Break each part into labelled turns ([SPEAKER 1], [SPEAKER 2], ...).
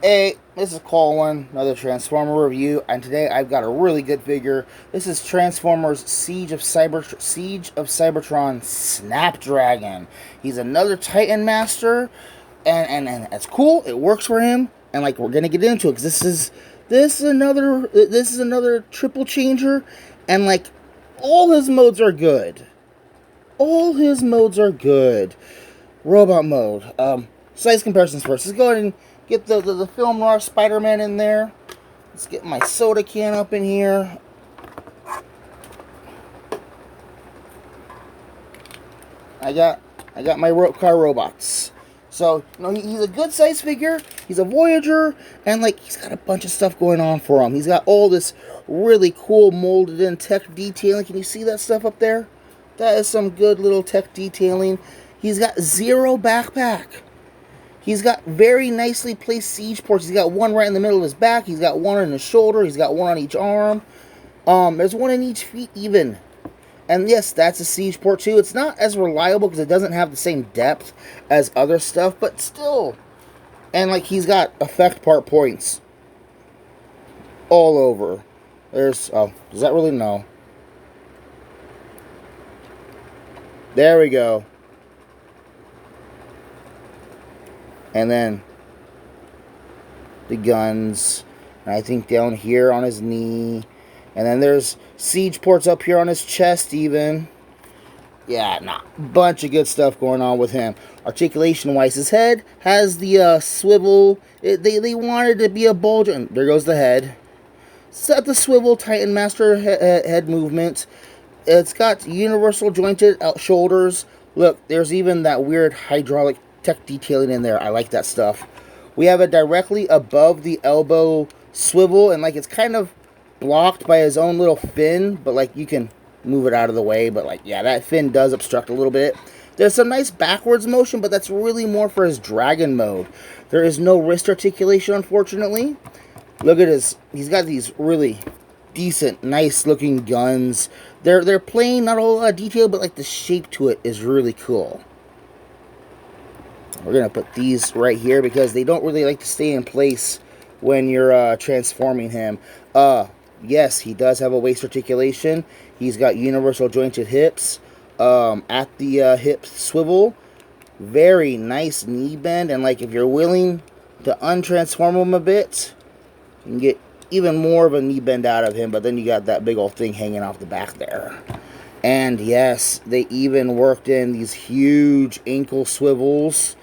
[SPEAKER 1] Hey, this is Colwen, another Transformer review, and today I've got a really good figure. This is Transformers Siege of Cybertron SnapDragon. He's another Titan Master, and it's cool. It works for him, and like we're gonna get into it because this is another triple changer, and like all his modes are good. All his modes are good. Robot mode. Size comparisons first. Let's go ahead and get the film noir Spider-Man in there. Let's get my soda can up in here. I got my rope car robots. So, he's a good size figure. He's a Voyager, and like he's got a bunch of stuff going on for him. He's got all this really cool molded in tech detailing. Can you see that stuff up there? That is some good little tech detailing. He's got zero backpack. He's got very nicely placed siege ports. He's got one right in the middle of his back. He's got one on his shoulder. He's got one on each arm. There's one in each feet even. And yes, that's a siege port too. It's not as reliable because it doesn't have the same depth as other stuff, but still. And like he's got effect part points all over. Does that really? No. There we go. And then the guns. And I think down here on his knee. And then there's siege ports up here on his chest even. Yeah, bunch of good stuff going on with him. Articulation-wise, his head has the swivel. They wanted to be a bulge. And there goes the head. Set the swivel Titan Master head movement. It's got universal jointed out shoulders. Look, there's even that weird hydraulic tech detailing in there. I like that stuff. We have it directly above the elbow swivel, and like it's kind of blocked by his own little fin, but like you can move it out of the way. But like, yeah, that fin does obstruct a little bit. There's some nice backwards motion, but that's really more for his dragon mode. There is no wrist articulation, unfortunately. Look at he's got these really decent, nice looking guns. They're plain, not a whole lot of detail, but like the shape to it is really cool. We're going to put these right here because they don't really like to stay in place when you're transforming him. Yes, he does have a waist articulation. He's got universal jointed hips at the hip swivel. Very nice knee bend. And like if you're willing to untransform him a bit, you can get even more of a knee bend out of him. But then you got that big old thing hanging off the back there. And yes, they even worked in these huge ankle swivels.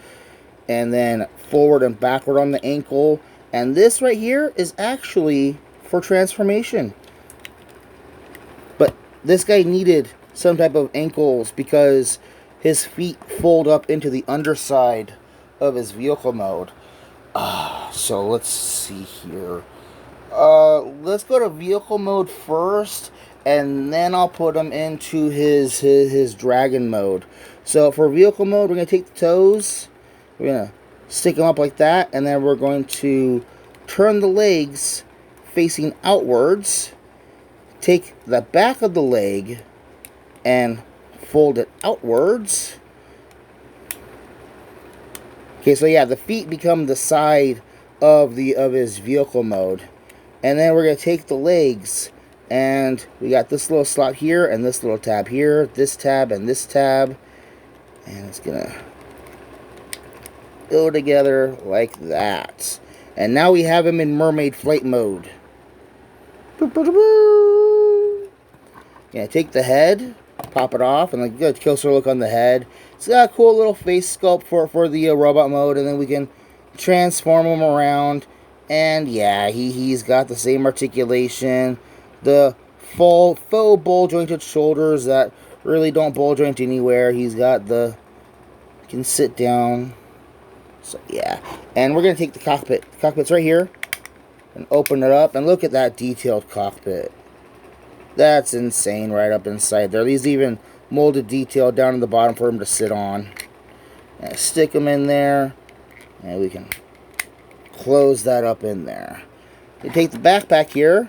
[SPEAKER 1] And then forward and backward on the ankle. And this right here is actually for transformation. But this guy needed some type of ankles because his feet fold up into the underside of his vehicle mode. So let's see here. Let's go to vehicle mode first. And then I'll put him into his dragon mode. So for vehicle mode, we're going to take the toes. We're going to stick them up like that, and then we're going to turn the legs facing outwards, take the back of the leg, and fold it outwards. Okay, so yeah, the feet become the side of his vehicle mode. And then we're going to take the legs, and we got this little slot here, and this little tab here, this tab, and this tab. And it's going to go together like that. And now we have him in mermaid flight mode. Yeah, take the head, pop it off, and like get a closer look on the head. It's got a cool little face sculpt for the robot mode, and then we can transform him around. And yeah, he's got the same articulation, the faux ball jointed shoulders that really don't ball joint anywhere. He's got can sit down. So yeah, and we're going to take the cockpit. The cockpit's right here. And open it up. And look at that detailed cockpit. That's insane right up inside there. There's even molded detail down in the bottom for him to sit on. And stick him in there. And we can close that up in there. We take the backpack here.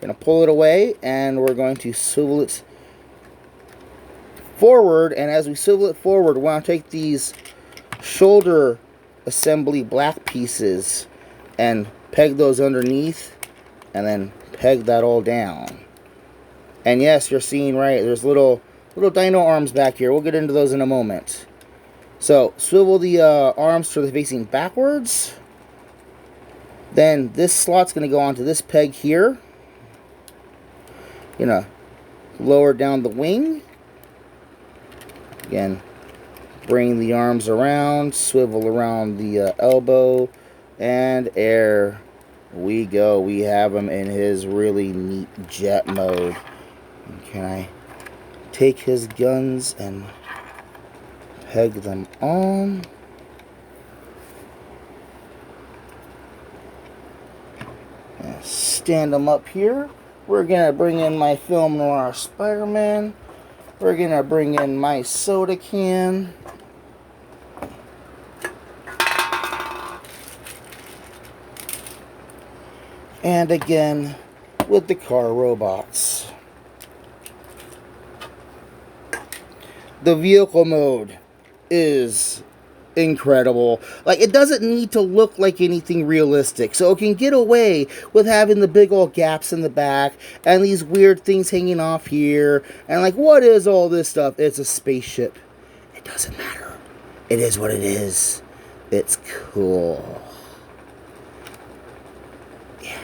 [SPEAKER 1] Going to pull it away. And we're going to swivel it forward. And as we swivel it forward, we want to take these shoulder assembly black pieces and peg those underneath, and then peg that all down. And yes, you're seeing right, there's little dino arms back here. We'll get into those in a moment. So swivel the arms so they're facing backwards. Then this slot's going to go onto this peg here. Gonna lower down the wing. Again, bring the arms around, swivel around the elbow, and there we go. We have him in his really neat jet mode. And can I take his guns and peg them on? And stand them up here. We're gonna bring in my film noir Spider-Man. We're gonna bring in my soda can. And again, with the car robots. The vehicle mode is incredible. Like, it doesn't need to look like anything realistic, so it can get away with having the big old gaps in the back and these weird things hanging off here, and like, what is all this stuff? It's a spaceship. It doesn't matter. It is what it is. It's cool. Yeah.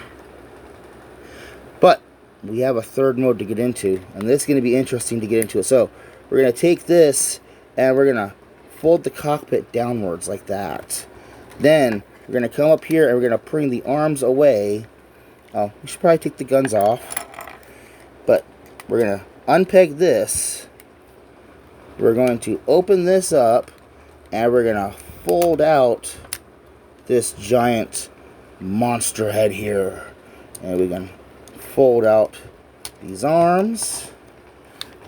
[SPEAKER 1] But we have a third mode to get into, and this is going to be interesting to get into it. So we're going to take this and we're going to fold the cockpit downwards like that. Then we're going to come up here and we're going to bring the arms away. Oh, we should probably take the guns off. But we're going to unpeg this. We're going to open this up and we're going to fold out this giant monster head here. And we can fold out these arms.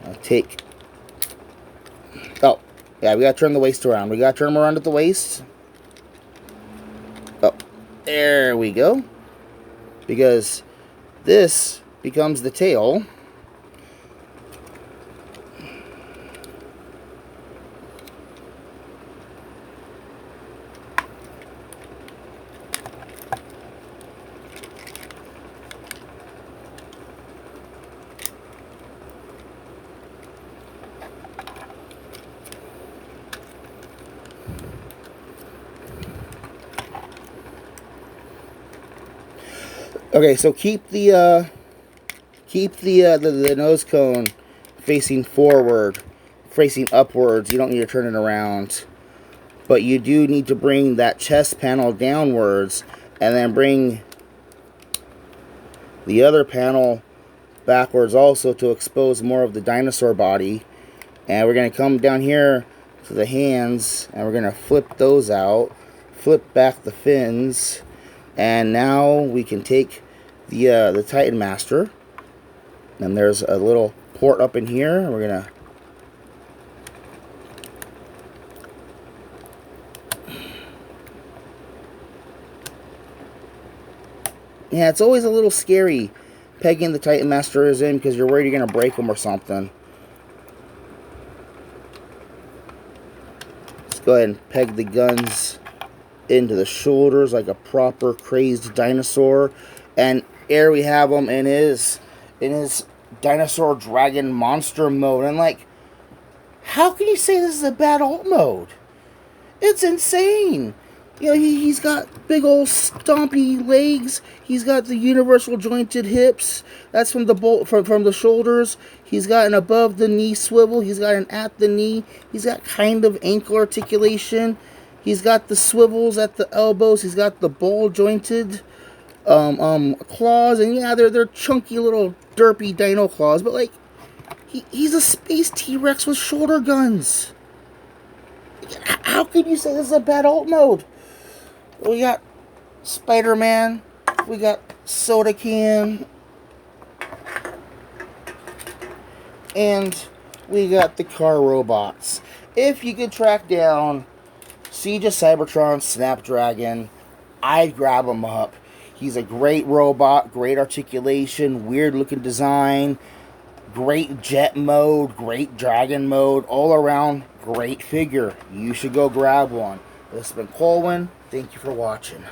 [SPEAKER 1] I'll take... Oh. Yeah, we gotta turn the waist around. We gotta turn them around at the waist. Oh, there we go. Because this becomes the tail. Okay, so keep the nose cone facing forward, facing upwards. You don't need to turn it around, but you do need to bring that chest panel downwards, and then bring the other panel backwards also to expose more of the dinosaur body. And we're going to come down here to the hands, and we're going to flip those out, flip back the fins. And now we can take the Titan Master, and there's a little port up in here. We're gonna it's always a little scary pegging the Titan Masters in because you're worried you're gonna break them or something. Let's go ahead and peg the guns into the shoulders like a proper crazed dinosaur, and here we have him in his dinosaur dragon monster mode. And like, how can you say this is a bad alt mode? It's insane. You know, he's got big old stompy legs. He's got the universal jointed hips. That's from the from the shoulders. He's got an above the knee swivel. He's got an at the knee. He's got kind of ankle articulation. He's got the swivels at the elbows. He's got the ball jointed claws, and yeah, they're chunky little derpy dino claws, but like, he's a space T-Rex with shoulder guns. How can you say this is a bad alt mode? We got Spider-Man, we got Soda Can, and we got the car robots. If you could track down Siege of Cybertron SnapDragon, I'd grab him up. He's a great robot, great articulation, weird looking design, great jet mode, great dragon mode, all around great figure. You should go grab one. This has been Colwen. Thank you for watching.